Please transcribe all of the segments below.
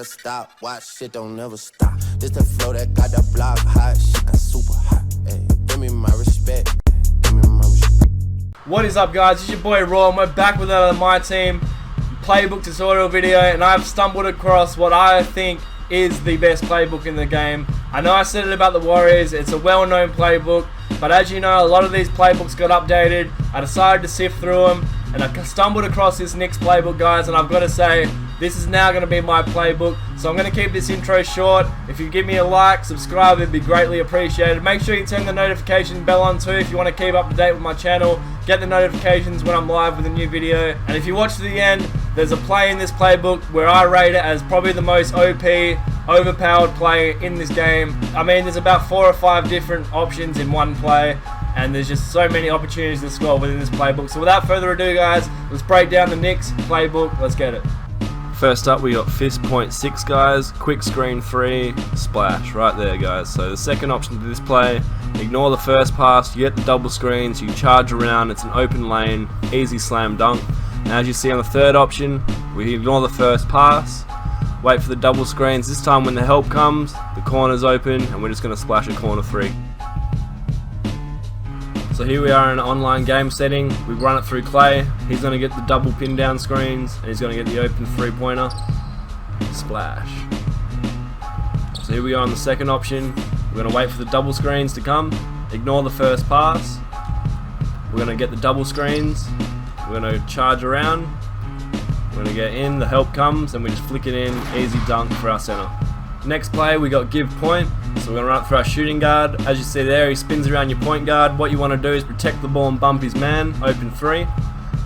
Stop, watch shit don't never stop. This the flow that got the block hot. Shit got super hot. Hey, give me my respect. Give me my respect. What is up, guys? It's your boy Raw, and we're back with another Myteam playbook tutorial video, and I've stumbled across what I think is the best playbook in the game. I know I said it about the Warriors, it's a well-known playbook, but as you know, a lot of these playbooks got updated. I decided to sift through them, and I stumbled across this Knicks playbook, guys, and I've got to say, this is now going to be my playbook, so I'm going to keep this intro short. If you give me a like, subscribe, it'd be greatly appreciated. Make sure you turn the notification bell on too if you want to keep up to date with my channel. Get the notifications when I'm live with a new video. And if you watch to the end, there's a play in this playbook where I rate it as probably the most OP, overpowered play in this game. I mean, there's about 4 or 5 different options in one play, and there's just so many opportunities to score within this playbook. So without further ado, guys, let's break down the Knicks playbook. Let's get it. First up, we got fist point 6, guys. Quick screen 3, splash, right there, guys. So the second option to this play, ignore the first pass, you get the double screens, you charge around, it's an open lane, easy slam dunk. And as you see on the third option, we ignore the first pass, wait for the double screens. This time when the help comes, the corner's open, and we're just going to splash a corner 3. So here we are in an online game setting. We run it through Clay. He's going to get the double pin down screens, and he's going to get the open 3-pointer. Splash. So here we are on the second option. We're going to wait for the double screens to come. Ignore the first pass. We're going to get the double screens. We're going to charge around. We're going to get in. The help comes, and we just flick it in. Easy dunk for our center. Next play, we got give point. So we're going to run it through our shooting guard. As you see there, he spins around your point guard. What you want to do is protect the ball and bump his man, open 3.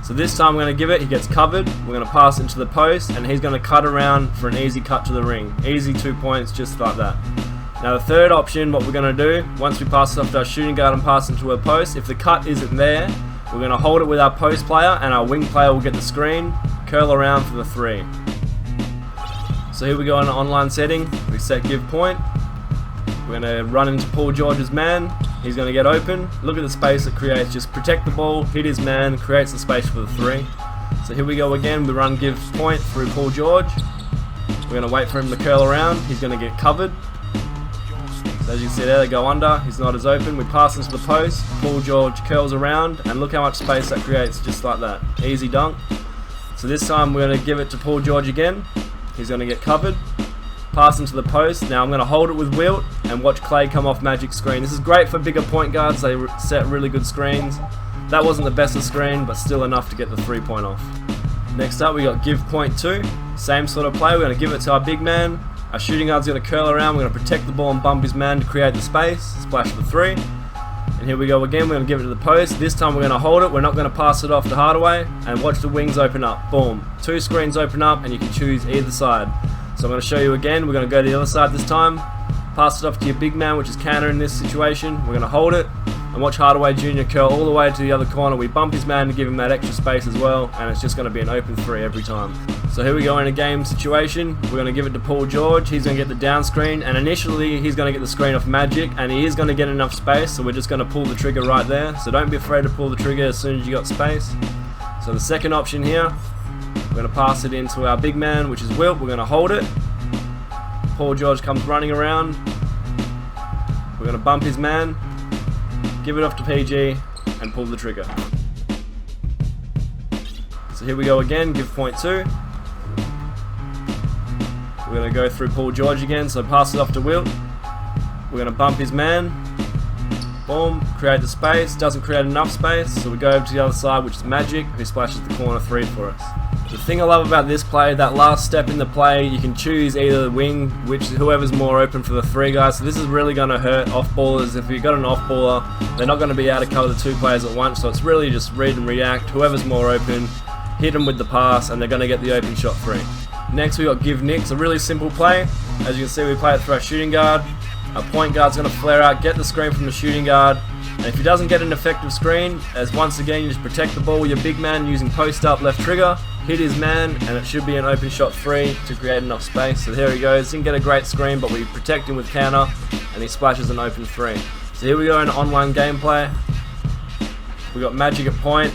So this time we're going to give it, he gets covered. We're going to pass it into the post, and he's going to cut around for an easy cut to the ring. Easy 2 points, just like that. Now the third option, what we're going to do, once we pass it off to our shooting guard and pass it into a post, if the cut isn't there, we're going to hold it with our post player, and our wing player will get the screen, curl around for the 3. So here we go in an online setting. We set give point. We're going to run into Paul George's man. He's going to get open. Look at the space it creates. Just protect the ball, hit his man, creates the space for the 3. So here we go again. We run give point through Paul George. We're going to wait for him to curl around. He's going to get covered. So as you can see there, they go under. He's not as open. We pass into the post. Paul George curls around, and look how much space that creates, just like that. Easy dunk. So this time we're going to give it to Paul George again. He's going to get covered. Pass into the post. Now I'm going to hold it with Wilt and watch Clay come off magic screen. This is great for bigger point guards. They set really good screens. That wasn't the best of screen, but still enough to get the 3-point off. Next up, we got give point 2. Same sort of play. We're going to give it to our big man. Our shooting guard's going to curl around. We're going to protect the ball and bump his man to create the space. Splash for 3. And here we go again. We're going to give it to the post. This time we're going to hold it. We're not going to pass it off to Hardaway. And watch the wings open up. Boom. 2 screens open up, and you can choose either side. So I'm going to show you again. We're going to go to the other side this time. Pass it off to your big man, which is counter in this situation. We're going to hold it and watch Hardaway Jr. curl all the way to the other corner. We bump his man to give him that extra space as well, and it's just going to be an open 3 every time. So here we go in a game situation. We're going to give it to Paul George. He's going to get the down screen, and initially he's going to get the screen off Magic, and he is going to get enough space, so we're just going to pull the trigger right there. So don't be afraid to pull the trigger as soon as you got space. So the second option here, we're going to pass it into our big man, which is Wilt. We're going to hold it. Paul George comes running around. We're going to bump his man, give it off to PG, and pull the trigger. So here we go again, give point 2. We're going to go through Paul George again, so pass it off to Wilt. We're going to bump his man. Boom, create the space. Doesn't create enough space, so we go over to the other side, which is Magic, who splashes the corner 3 for us. The thing I love about this play, that last step in the play, you can choose either the wing, whoever's more open for the 3 guys. So this is really going to hurt off-ballers. If you've got an off-baller, they're not going to be able to cover the 2 players at once, so it's really just read and react. Whoever's more open, hit them with the pass, and they're going to get the open shot 3. Next we got give Knicks, a really simple play. As you can see, we play it through our shooting guard. Our point guard's going to flare out, get the screen from the shooting guard, and if he doesn't get an effective screen, as once again you just protect the ball with your big man using post up left trigger, hit his man, and it should be an open shot 3 to create enough space. So there he goes, didn't get a great screen, but we protect him with counter, and he splashes an open 3. So here we go in online gameplay. We got Magic at point,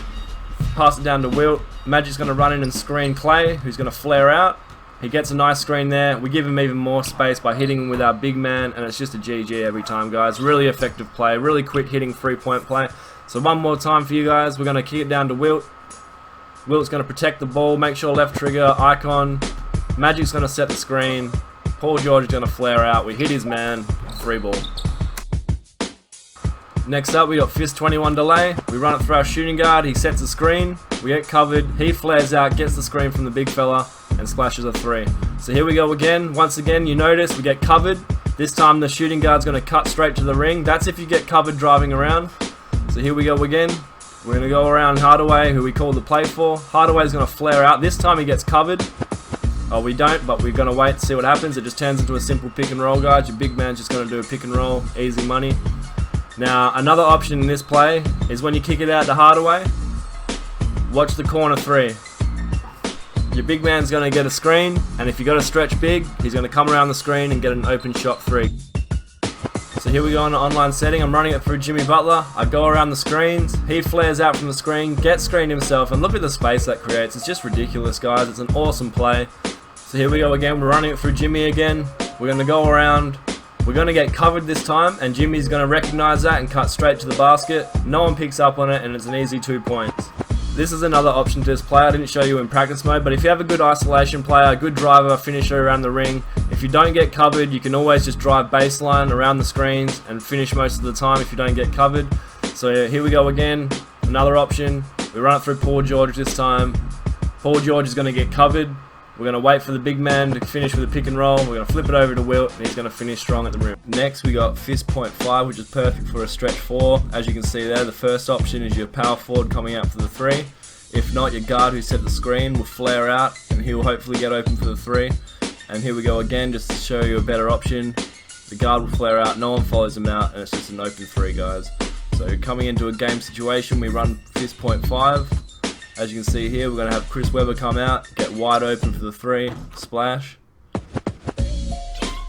pass it down to Wilt. Magic's going to run in and screen Clay, who's going to flare out. He gets a nice screen there. We give him even more space by hitting him with our big man, and it's just a GG every time, guys. Really effective play, really quick hitting 3-point play. So one more time for you guys. We're going to kick it down to Wilt. Wilt's going to protect the ball, make sure left trigger, icon. Magic's going to set the screen. Paul George is going to flare out. We hit his man, 3 ball. Next up, we got Fist 21 delay. We run it through our shooting guard. He sets the screen. We get covered. He flares out, gets the screen from the big fella, and splashes a 3. So here we go again. Once again, you notice we get covered. This time the shooting guard's going to cut straight to the ring. That's if you get covered driving around. So here we go again. We're going to go around Hardaway, who we call the play for. Hardaway's going to flare out. This time he gets covered. Oh, we don't, but we're going to wait to see what happens. It just turns into a simple pick and roll, guys. Your big man's just going to do a pick and roll. Easy money. Now, another option in this play is when you kick it out to Hardaway, watch the corner 3. Your big man's going to get a screen, and if you got to stretch big, he's going to come around the screen and get an open shot 3. So here we go on the online setting. I'm running it through Jimmy Butler. I go around the screens. He flares out from the screen, gets screened himself, and look at the space that creates. It's just ridiculous, guys. It's an awesome play. So here we go again. We're running it through Jimmy again. We're going to go around. We're going to get covered this time, and Jimmy's going to recognize that and cut straight to the basket. No one picks up on it, and it's an easy 2 points. This is another option to this play. I didn't show you in practice mode, but if you have a good isolation player, a good driver, finisher around the ring, if you don't get covered, you can always just drive baseline around the screens and finish most of the time if you don't get covered. So here we go again. Another option. We run it through Paul George this time. Paul George is going to get covered. We're going to wait for the big man to finish with a pick and roll. We're going to flip it over to Wilt, and he's going to finish strong at the rim. Next, we got Fist .5, which is perfect for a stretch 4. As you can see there, the first option is your power forward coming out for the 3. If not, your guard who set the screen will flare out, and he'll hopefully get open for the 3. And here we go again, just to show you a better option. The guard will flare out, no one follows him out, and it's just an open 3, guys. So coming into a game situation, we run Fist .5. As you can see here, we're going to have Chris Webber come out, get wide open for the 3, splash.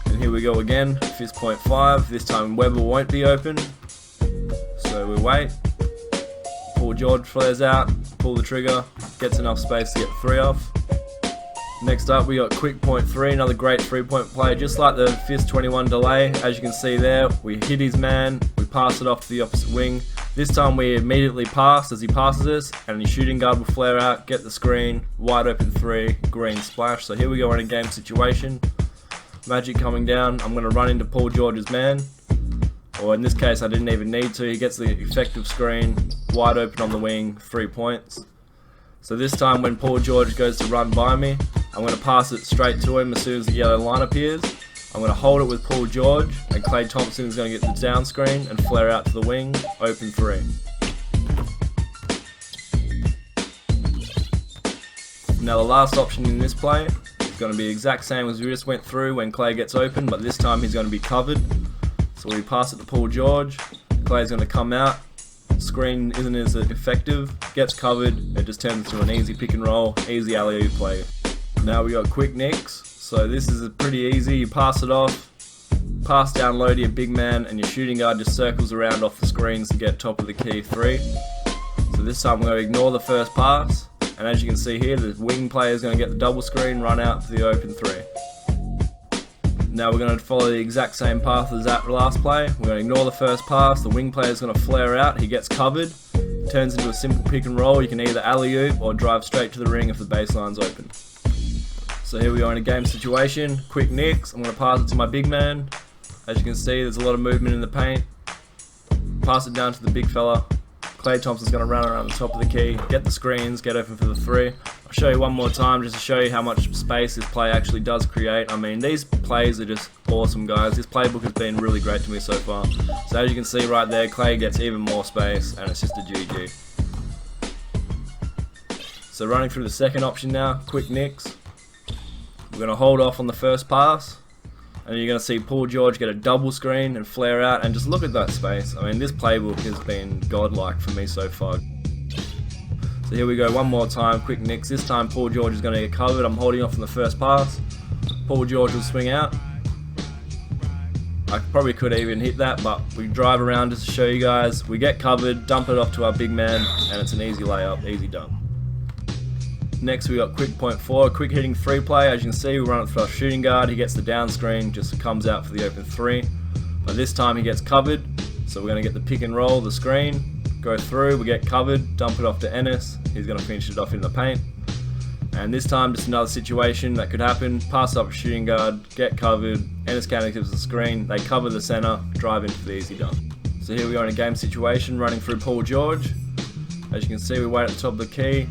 And here we go again, Fist .5. This time Webber won't be open, so we wait. Paul George flares out, pull the trigger, gets enough space to get 3 off. Next up, we got Quick .3, another great 3-point play, just like the Fist 21 delay. As you can see there, we hit his man, we pass it off to the opposite wing. This time we immediately pass as he passes us, and the shooting guard will flare out, get the screen, wide open 3, green splash. So here we go in a game situation. Magic coming down, I'm going to run into Paul George's man. Or in this case, I didn't even need to. He gets the effective screen, wide open on the wing, 3 points. So this time when Paul George goes to run by me, I'm going to pass it straight to him as soon as the yellow line appears. I'm going to hold it with Paul George, and Klay Thompson is going to get the down screen and flare out to the wing, open 3. Now the last option in this play is going to be the exact same as we just went through when Klay gets open, but this time he's going to be covered. So we pass it to Paul George, Klay's going to come out, screen isn't as effective, gets covered, it just turns into an easy pick and roll, easy alley-oop play. Now we got Quick Knicks. So this is pretty easy. You pass it off, pass down low to your big man, and your shooting guard just circles around off the screens to get top of the key 3. So this time we're going to ignore the first pass, and as you can see here, the wing player is going to get the double screen, run out for the open 3. Now we're going to follow the exact same path as that last play. We're going to ignore the first pass, the wing player is going to flare out, he gets covered, turns into a simple pick and roll. You can either alley-oop or drive straight to the ring if the baseline's open. So here we are in a game situation, Quick Knicks, I'm going to pass it to my big man. As you can see, there's a lot of movement in the paint. Pass it down to the big fella. Klay Thompson's going to run around the top of the key, get the screens, get open for the 3. I'll show you one more time just to show you how much space this play actually does create. I mean, these plays are just awesome, guys. This playbook has been really great to me so far. So as you can see right there, Klay gets even more space, and it's just a GG. So running through the second option now, Quick Knicks. We're going to hold off on the first pass, and you're going to see Paul George get a double screen and flare out, and just look at that space. I mean, this playbook has been godlike for me so far. So here we go, one more time, Quick Knicks. This time Paul George is going to get covered. I'm holding off on the first pass. Paul George will swing out. I probably could even hit that, but we drive around just to show you guys. We get covered, dump it off to our big man, and it's an easy layup, easy dunk. Next we got quick point 4, quick hitting 3 play. As you can see, we run it through our shooting guard. He gets the down screen, just comes out for the open 3. But this time he gets covered, so we're going to get the pick and roll, the screen, go through, we get covered, dump it off to Ennis. He's going to finish it off in the paint. And this time, just another situation that could happen. Pass up a shooting guard, get covered, Ennis County gives the screen, they cover the center, drive in for the easy dunk. So here we are in a game situation, running through Paul George. As you can see, we wait at the top of the key.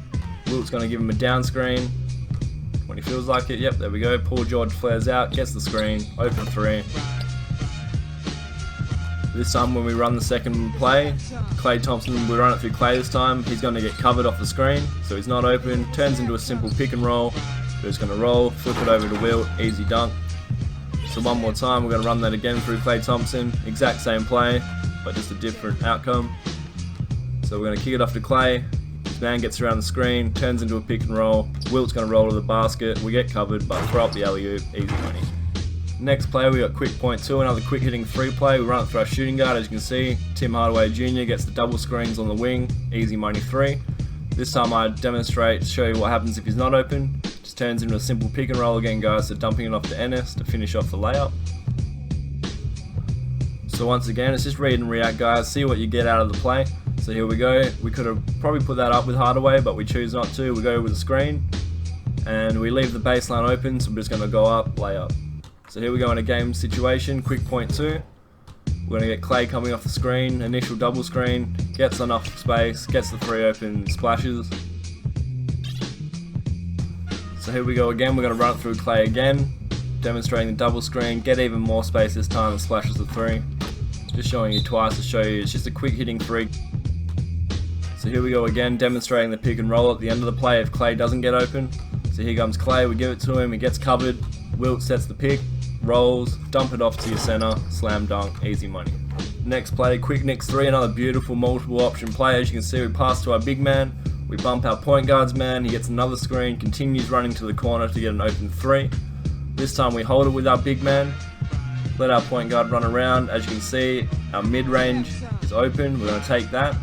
Wilt's going to give him a down screen. When he feels like it, yep, there we go. Paul George flares out, gets the screen, open 3. This time when we run the second play, Klay Thompson, we run it through Klay this time, he's going to get covered off the screen, so he's not open, turns into a simple pick and roll, who's going to roll, flip it over to Wilt, easy dunk. So one more time, we're going to run that again through Klay Thompson, exact same play, but just a different outcome. So we're going to kick it off to Klay, his man gets around the screen, turns into a pick and roll, Wilt's going to roll to the basket, we get covered, but throw up the alley-oop, easy money. Next play, we got quick point 2, another quick hitting 3 play. We run it through our shooting guard. As you can see, Tim Hardaway Jr. gets the double screens on the wing, easy money 3. This time I demonstrate, show you what happens if he's not open. Just turns into a simple pick and roll again, guys, so dumping it off to Ennis to finish off the layup. So once again, it's just read and react, guys, see what you get out of the play. So here we go. We could have probably put that up with Hardaway, but we choose not to. We go with the screen, and we leave the baseline open, so we're just going to go up, layup. So here we go in a game situation, quick point 2. We're going to get Klay coming off the screen, initial double screen, gets enough space, gets the 3 open, splashes. So here we go again, we're going to run it through Klay again, demonstrating the double screen, get even more space this time and splashes the 3. Just showing you twice to show you, it's just a quick hitting 3. So here we go again, demonstrating the pick and roll at the end of the play if Klay doesn't get open. So here comes Klay, we give it to him, he gets covered, Wilt sets the pick, rolls, dump it off to your center, slam dunk, easy money. Next play, quick Knicks 3, another beautiful multiple option play. As you can see, we pass to our big man, we bump our point guard's man, he gets another screen, continues running to the corner to get an open 3. This time we hold it with our big man, let our point guard run around. As you can see, our mid-range is open, we're going to take that.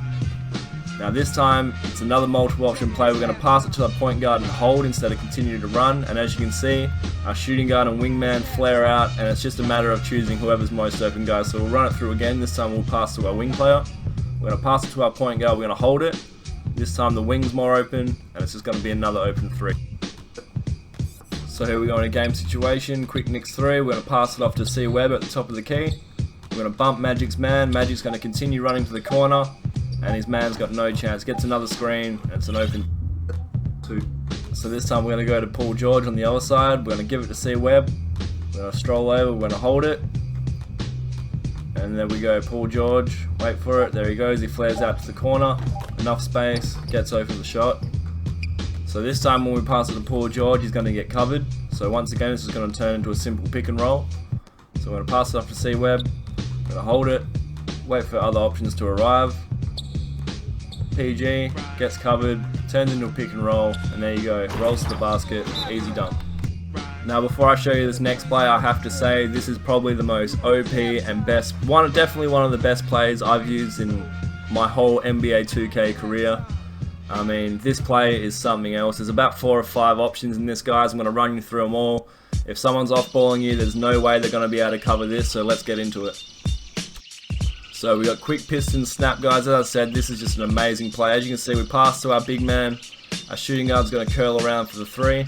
Now this time, it's another multiple option play. We're going to pass it to our point guard and hold instead of continue to run. And as you can see, our shooting guard and wingman flare out, and it's just a matter of choosing whoever's most open, guys. So we'll run it through again. This time we'll pass to our wing player. We're going to pass it to our point guard. We're going to hold it. This time the wing's more open, and it's just going to be another open 3. So here we go in a game situation. Quick Knicks 3. We're going to pass it off to C Webb at the top of the key. We're going to bump Magic's man. Magic's going to continue running to the corner, and his man's got no chance. Gets another screen, and it's an open 2. So this time we're going to go to Paul George on the other side. We're going to give it to C Webb. We're going to stroll over, we're going to hold it. And there we go, Paul George, wait for it, there he goes, he flares out to the corner. Enough space, gets open the shot. So this time when we pass it to Paul George, he's going to get covered. So once again, this is going to turn into a simple pick and roll. So we're going to pass it off to C Webb. We're going to hold it, wait for other options to arrive. PG gets covered, turns into a pick and roll, and there you go, rolls to the basket, easy dunk. Now before I show you this next play, I have to say this is probably the most OP and best, definitely one of the best plays I've used in my whole NBA 2K career. I mean, this play is something else. There's about 4 or 5 options in this, guys. I'm going to run you through them all. If someone's off-balling you, there's no way they're going to be able to cover this, so let's get into it. So we got quick piston snap, guys. As I said, this is just an amazing play. As you can see, we pass to our big man. Our shooting guard's going to curl around for the 3,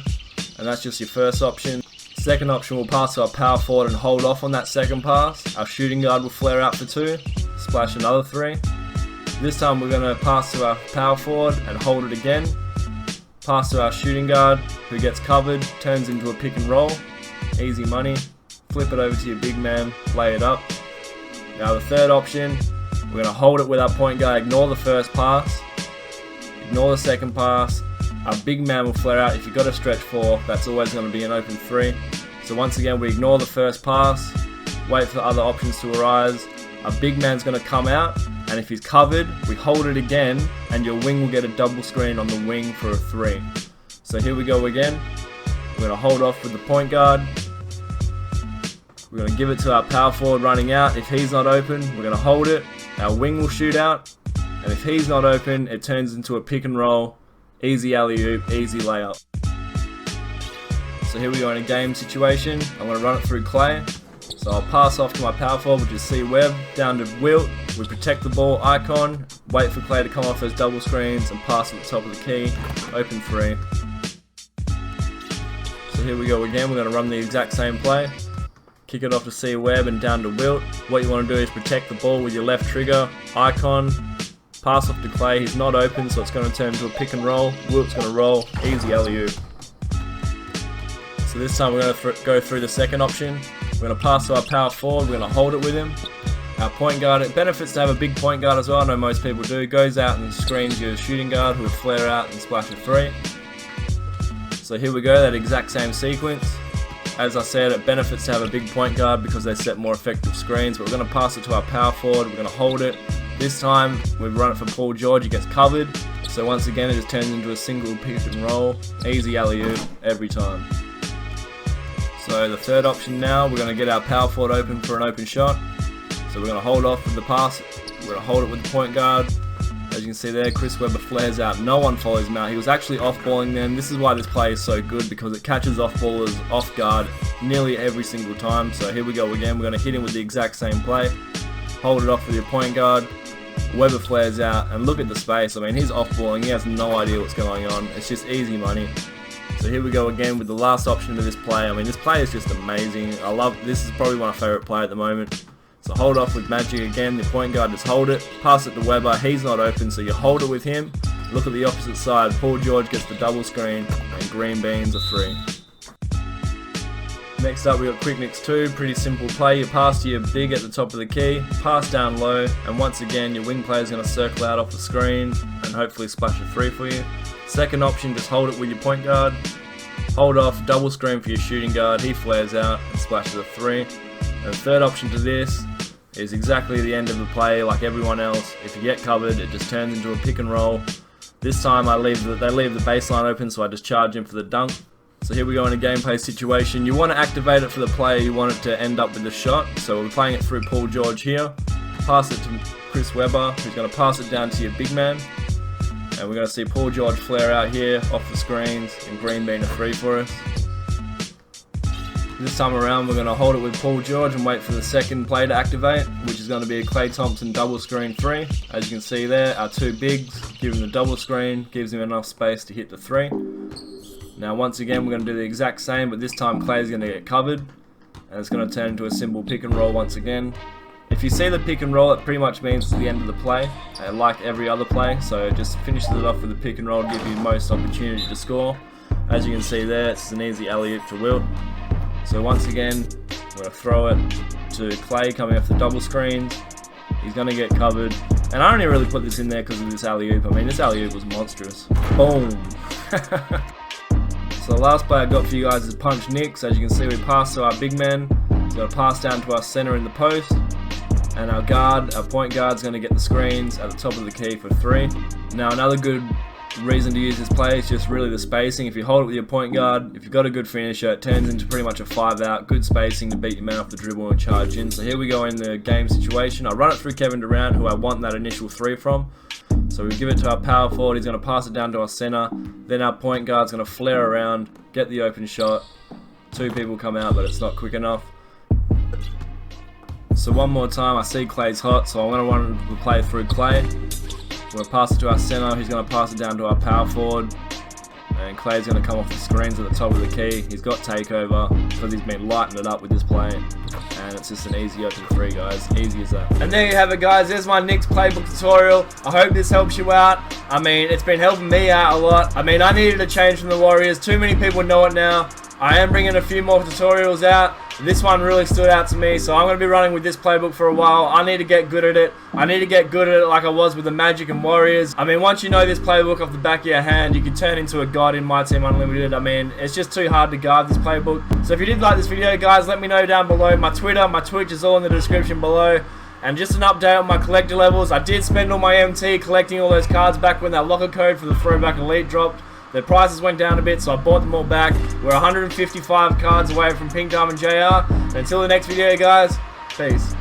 and that's just your first option. Second option, we'll pass to our power forward and hold off on that second pass. Our shooting guard will flare out for 2, splash another 3. This time we're going to pass to our power forward and hold it again. Pass to our shooting guard, who gets covered, turns into a pick and roll. Easy money. Flip it over to your big man, lay it up. Now the third option, we're going to hold it with our point guard, ignore the first pass, ignore the second pass. Our big man will flare out. If you've got a stretch 4, that's always going to be an open 3. So once again, we ignore the first pass, wait for other options to arise. Our big man's going to come out, and if he's covered, we hold it again, and your wing will get a double screen on the wing for a 3. So here we go again. We're going to hold off with the point guard. We're going to give it to our power forward running out. If he's not open, we're going to hold it. Our wing will shoot out. And if he's not open, it turns into a pick and roll. Easy alley-oop, easy layup. So here we go in a game situation. I'm going to run it through Clay. So I'll pass off to my power forward, which is C Webb, down to Wilt. We protect the ball, Icon, wait for Clay to come off those double screens and pass at the top of the key, open 3. So here we go again, we're going to run the exact same play. Kick it off to C Webb and down to Wilt. What you want to do is protect the ball with your left trigger, Icon, pass off to Clay, he's not open so it's going to turn into a pick and roll. Wilt's going to roll, easy alley-oop. So this time we're going to go through the second option. We're going to pass to our power forward, we're going to hold it with him. Our point guard, it benefits to have a big point guard as well, I know most people do, goes out and screens your shooting guard who will flare out and splash a 3. So here we go, that exact same sequence. As I said, it benefits to have a big point guard because they set more effective screens, but we're going to pass it to our power forward, we're going to hold it. This time we run it for Paul George, he gets covered. So once again it just turns into a single pick and roll, easy alley-oop every time. So the third option now, we're going to get our power forward open for an open shot. So we're going to hold off with the pass, we're going to hold it with the point guard. As you can see there, Chris Webber flares out, no one follows him out. He was actually off-balling them. This is why this play is so good, because it catches off-ballers off guard nearly every single time. So here we go again, we're going to hit him with the exact same play. Hold it off with your point guard. Webber flares out, and look at the space. I mean, he's off-balling, he has no idea what's going on. It's just easy money. So here we go again with the last option of this play. I mean, this play is just amazing. I love this. Is probably my favorite play at the moment. So hold off with Magic again. The point guard just hold it, pass it to Webber. He's not open, so you hold it with him. Look at the opposite side. Paul George gets the double screen, and green beans a 3. Next up, we got Quick Knicks 2. Pretty simple play. You pass to your big at the top of the key, pass down low, and once again, your wing player is going to circle out off the screen and hopefully splash a 3 for you. Second option, just hold it with your point guard. Hold off, double screen for your shooting guard. He flares out and splashes a 3. And third option to this is exactly the end of the play like everyone else. If you get covered, it just turns into a pick and roll. This time they leave the baseline open, so I just charge in for the dunk. So here we go in a gameplay situation. You want to activate it for the player, you want it to end up with the shot. So we're playing it through Paul George here. Pass it to Chris Webber, who's going to pass it down to your big man. And we're going to see Paul George flare out here off the screens and green being a 3 for us. This time around we're going to hold it with Paul George and wait for the second play to activate, which is going to be a Klay Thompson double screen 3. As you can see there, our 2 bigs give him the double screen, gives him enough space to hit the 3. Now once again we're going to do the exact same, but this time Clay's going to get covered and it's going to turn into a simple pick and roll once again. If you see the pick and roll, it pretty much means it's the end of the play, like every other play, so just finishes it off with the pick and roll to give you the most opportunity to score. As you can see there, it's an easy alley-oop to Wilt. So once again, I'm going to throw it to Clay coming off the double screens. He's going to get covered, and I only really put this in there because of this alley-oop. I mean, this alley-oop was monstrous. Boom! So the last play I got for you guys is punch Knicks. As you can see, we pass to our big man. He's going to pass down to our center in the post. And our point guard, is going to get the screens at the top of the key for 3. Now another good reason to use this play is just really the spacing. If you hold it with your point guard, if you've got a good finisher, it turns into pretty much a 5-out. Good spacing to beat your man off the dribble and charge in. So here we go in the game situation. I run it through Kevin Durant, who I want that initial 3 from. So we give it to our power forward, he's going to pass it down to our center. Then our point guard's going to flare around, get the open shot. 2 people come out, but it's not quick enough. So one more time, I see Clay's hot, so I'm going to run the play through Clay. We're going to pass it to our center, he's going to pass it down to our power forward. And Clay's going to come off the screens at the top of the key. He's got takeover because he's been lighting it up with this play. And it's just an easy open 3, guys. Easy as that. And there you have it, guys. There's my Knicks playbook tutorial. I hope this helps you out. I mean, it's been helping me out a lot. I mean, I needed a change from the Warriors. Too many people know it now. I am bringing a few more tutorials out. This one really stood out to me, so I'm going to be running with this playbook for a while. I need to get good at it. I need to get good at it like I was with the Magic and Warriors. I mean, once you know this playbook off the back of your hand, you can turn into a god in My Team Unlimited. I mean, it's just too hard to guard this playbook. So if you did like this video, guys, let me know down below. My Twitter, my Twitch is all in the description below. And just an update on my collector levels. I did spend all my MT collecting all those cards back when that locker code for the Throwback Elite dropped. Their prices went down a bit, so I bought them all back. We're 155 cards away from Pink Diamond JR. And until the next video, guys, peace.